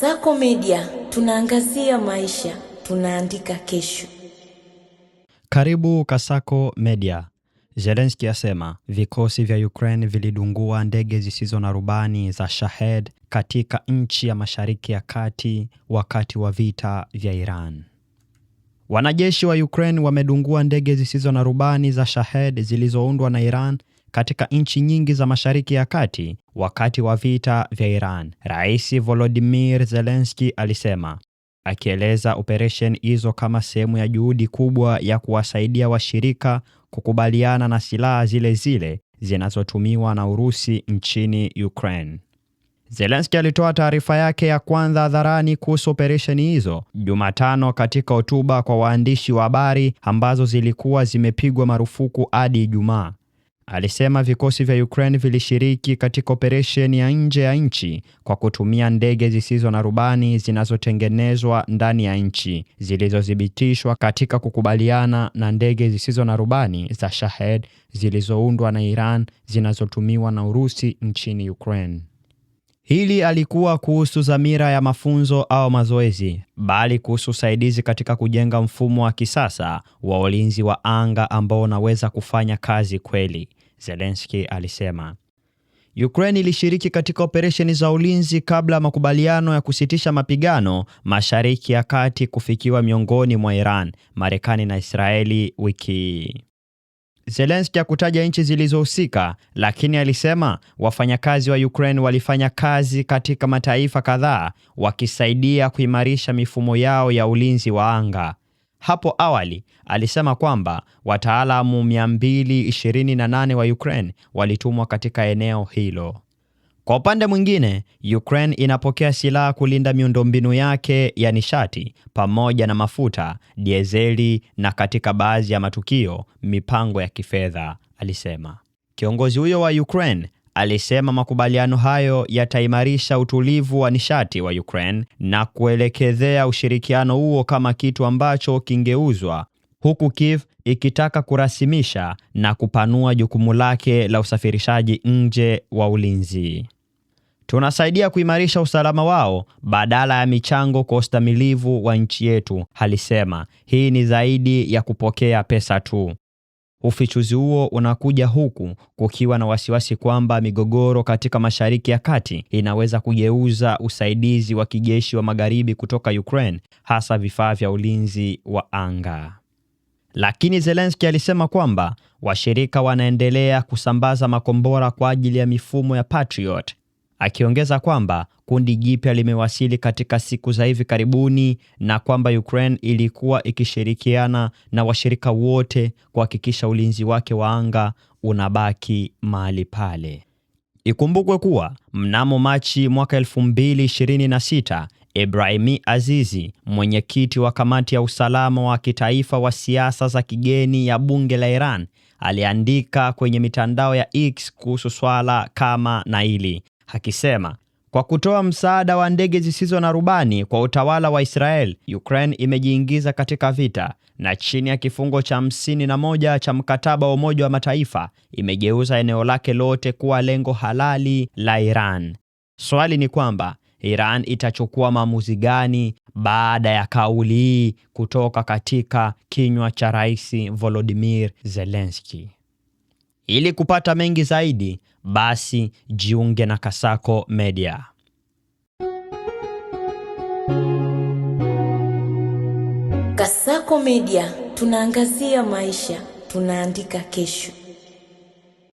Kasako Media, tunaangazia maisha, tunaandika kesho. Karibu Kasako Media. Zelensky asema vikosi vya Ukraine vilidungua ndege zisizo na rubani za Shahed katika nchi ya Mashariki ya Kati wakati wa vita vya Iran. Wanajeshi wa Ukraine wamedungua ndege zisizo na rubani za Shahed zilizoundwa na Iran katika nchi nyingi za Mashariki ya Kati wakati wa vita vya Iran, Rais Volodymyr Zelensky alisema, akieleza operation hizo kama sehemu ya juhudi kubwa ya kuwasaidia washirika kukubaliana na silaha zile zile zinazotumiwa na Urusi nchini Ukraine. Zelensky alitoa taarifa yake ya kwanza hadharani kuhusu operation hizo Jumatano katika hotuba kwa waandishi wa habari ambazo zilikuwa zimepigwa marufuku hadi Ijumaa. Alisema vikosi vya Ukraine vilishiriki katika operation ya nje ya nchi kwa kutumia ndege zisizo na rubani zinazotengenezwa ndani ya nchi, zilizothibitishwa katika kukubaliana na ndege zisizo na rubani za Shahed zilizoundwa na Iran zinazotumiwa na Urusi nchini Ukraine. Hili alikuwa kuhusu dhamira ya mafunzo au mazoezi, bali kuhusu usaidizi katika kujenga mfumo wa kisasa wa ulinzi wa anga ambao unaweza kufanya kazi kweli, Zelensky alisema. Ukraine ilishiriki katika operesheni za ulinzi kabla ya makubaliano ya kusitisha mapigano Mashariki ya Kati kufikiwa miongoni mwa Iran, Marekani na Israeli wiki. Zelensky hakutaja nchi zilizohusika, lakini alisema wafanyakazi wa Ukraine walifanya kazi katika mataifa kadhaa wakisaidia kuimarisha mifumo yao ya ulinzi wa anga. Hapo awali, alisema kwamba wataalamu 228 wa Ukraine walitumwa katika eneo hilo. Kwa upande mwingine, Ukraine inapokea silaha kulinda miundombinu yake ya nishati pamoja na mafuta, dieseli na katika baadhi ya matukio, mipango ya kifedha, alisema. Kiongozi huyo wa Ukraine alisema makubaliano hayo yataimarisha utulivu wa nishati wa Ukraine na kuelekezea ushirikiano huo kama kitu ambacho kingeuzwa, huku Kiev ikitaka kurasimisha na kupanua jukumu lake la usafirishaji nje wa ulinzi. Tunasaidia kuimarisha usalama wao badala ya michango kwa ustamilivu wa nchi yetu, alisema. Hii ni zaidi ya kupokea pesa tu. Ufichuzi huo unakuja huku kukiwa na wasiwasi kwamba migogoro katika Mashariki ya Kati inaweza kugeuza usaidizi wa kijeshi wa magharibi kutoka Ukraine, hasa vifaa vya ulinzi wa anga. Lakini Zelensky alisema kwamba washirika wanaendelea kusambaza makombora kwa ajili ya mifumo ya Patriot, akiongeza kwamba kundi jipya limewasili katika siku za hivi karibuni na kwamba Ukraine ilikuwa ikishirikiana na washirika wote kuhakikisha ulinzi wake wa anga unabaki mahali pale. Ikumbukwe kuwa mnamo Machi mwaka 2026, Ebrahim Azizi, mwenyekiti wa kamati ya usalama wa kitaifa wa siasa za kigeni ya bunge la Iran, aliandika kwenye mitandao ya X kuhusu swala kama na hili, akisema, kwa kutoa msaada wa ndege zisizo na rubani kwa utawala wa Israel, Ukraine imejiingiza katika vita na chini ya kifungo cha 51 cha mkataba wa Umoja wa Mataifa imegeuza eneo lake lote kuwa lengo halali la Iran. Swali ni kwamba Iran itachukua maamuzi gani baada ya kauli hii kutoka katika kinywa cha Rais Volodymyr Zelensky? Ili kupata mengi zaidi, basi jiunge na Kasako Media. Kasako Media, tunaangazia maisha, tunaandika kesho.